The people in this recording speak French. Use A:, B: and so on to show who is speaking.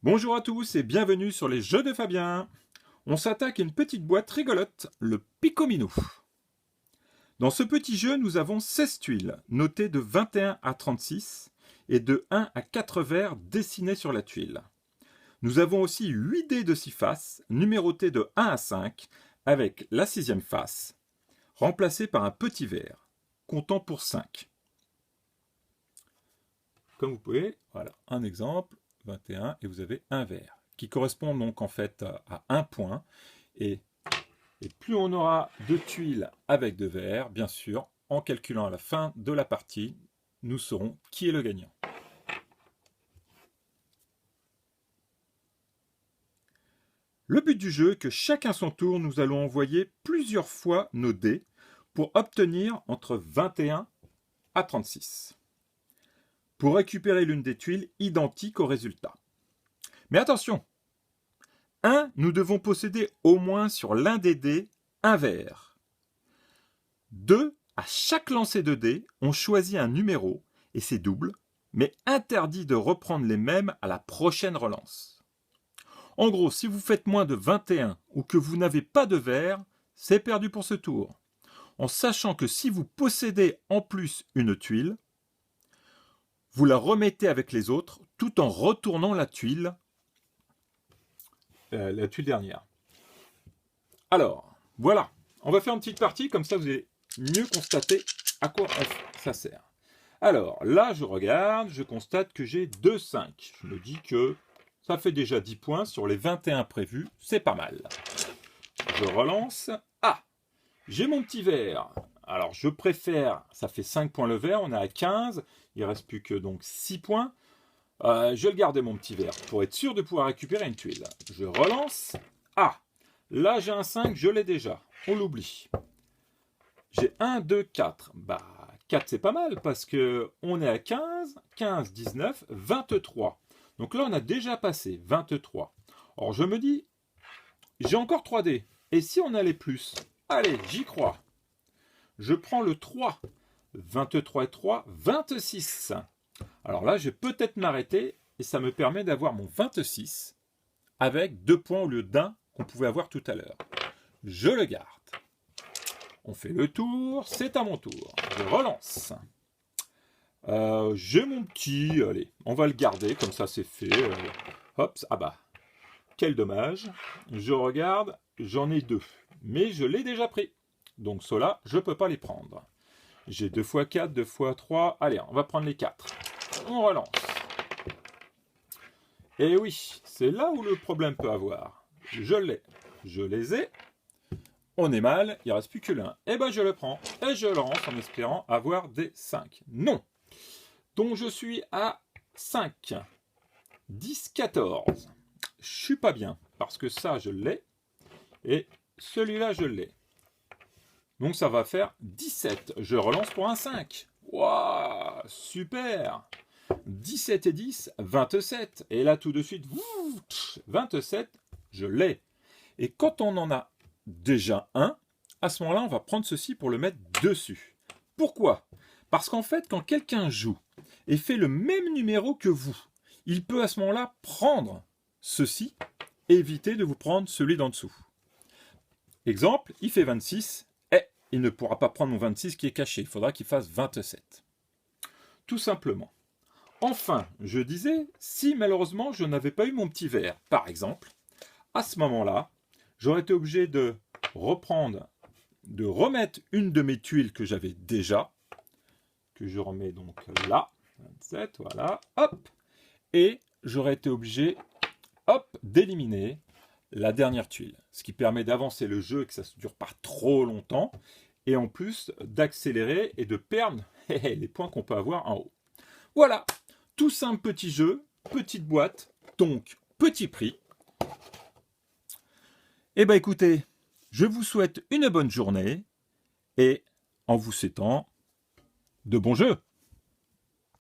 A: Bonjour à tous et bienvenue sur les Jeux de Fabien. On s'attaque à une petite boîte rigolote, le Picomino. Dans ce petit jeu, nous avons 16 tuiles, notées de 21 à 36 et de 1 à 4 verres dessinés sur la tuile. Nous avons aussi 8 dés de 6 faces, numérotés de 1 à 5, avec la 6e face, remplacée par un petit verre, comptant pour 5. Comme vous pouvez, voilà un exemple, 21, et vous avez un verre, qui correspond donc en fait à un point. Et plus on aura de tuiles avec de verres, bien sûr, en calculant à la fin de la partie, nous saurons qui est le gagnant. Le but du jeu est que chacun son tour, nous allons envoyer plusieurs fois nos dés pour obtenir entre 21 à 36. Pour récupérer l'une des tuiles identique au résultat. Mais attention, 1, nous devons posséder au moins sur l'un des dés un verre. 2, à chaque lancer de dés, on choisit un numéro, et c'est double, mais interdit de reprendre les mêmes à la prochaine relance. En gros, si vous faites moins de 21 ou que vous n'avez pas de verre, c'est perdu pour ce tour. En sachant que si vous possédez en plus une tuile, vous la remettez avec les autres tout en retournant la tuile dernière. Alors, voilà. On va faire une petite partie, comme ça vous allez mieux constater à quoi ça sert. Alors, là, je regarde, je constate que j'ai 2, 5. Je me dis que ça fait déjà 10 points sur les 21 prévus. C'est pas mal. Je relance. Ah, j'ai mon petit verre. Alors, je préfère, ça fait 5 points le verre, on est à 15. Il ne reste plus que donc 6 points. Je vais le garder mon petit verre pour être sûr de pouvoir récupérer une tuile. Je relance. Ah, là j'ai un 5, je l'ai déjà. On l'oublie. J'ai 1, 2, 4. Bah, 4 c'est pas mal parce que on est à 15, 15, 19, 23. Donc là on a déjà passé 23. Alors je me dis, j'ai encore 3 dés. Et si on allait plus? Allez, j'y crois. Je prends le 3. 23 et 3, 26. Alors là, je vais peut-être m'arrêter et ça me permet d'avoir mon 26 avec 2 points au lieu d'1 qu'on pouvait avoir tout à l'heure. Je le garde. On fait le tour, c'est à mon tour. Je relance. J'ai mon petit, allez, on va le garder, comme ça c'est fait. Hop, ah bah, quel dommage. Je regarde, j'en ai 2, mais je l'ai déjà pris. Donc ceux-là, je ne peux pas les prendre. J'ai 2 x 4, 2 x 3, allez, on va prendre les 4. On relance. Et oui, c'est là où le problème peut avoir. Je l'ai. Je les ai. On est mal, il ne reste plus que l'un. Et ben je le prends et je le lance en espérant avoir des 5. Non. Donc je suis à 5. 10, 14. Je suis pas bien parce que ça je l'ai et celui-là je l'ai. Donc ça va faire 17. Je relance pour un 5. Waouh, super. 17 et 10, 27. Et là, tout de suite, 27, je l'ai. Et quand on en a déjà un, à ce moment-là, on va prendre ceci pour le mettre dessus. Pourquoi? Parce qu'en fait, quand quelqu'un joue et fait le même numéro que vous, il peut à ce moment-là prendre ceci et éviter de vous prendre celui d'en dessous. Exemple, il fait 26, et il ne pourra pas prendre mon 26 qui est caché. Il faudra qu'il fasse 27. Tout simplement. Enfin, je disais, si malheureusement je n'avais pas eu mon petit verre, par exemple, à ce moment-là, j'aurais été obligé de remettre une de mes tuiles que j'avais déjà, que je remets donc là, 27, voilà, hop, et j'aurais été obligé, hop, d'éliminer la dernière tuile, ce qui permet d'avancer le jeu et que ça ne dure pas trop longtemps, et en plus d'accélérer et de perdre les points qu'on peut avoir en haut. Voilà, tout simple petit jeu, petite boîte, donc petit prix. Eh bien écoutez, je vous souhaite une bonne journée et en vous souhaitant de bons jeux.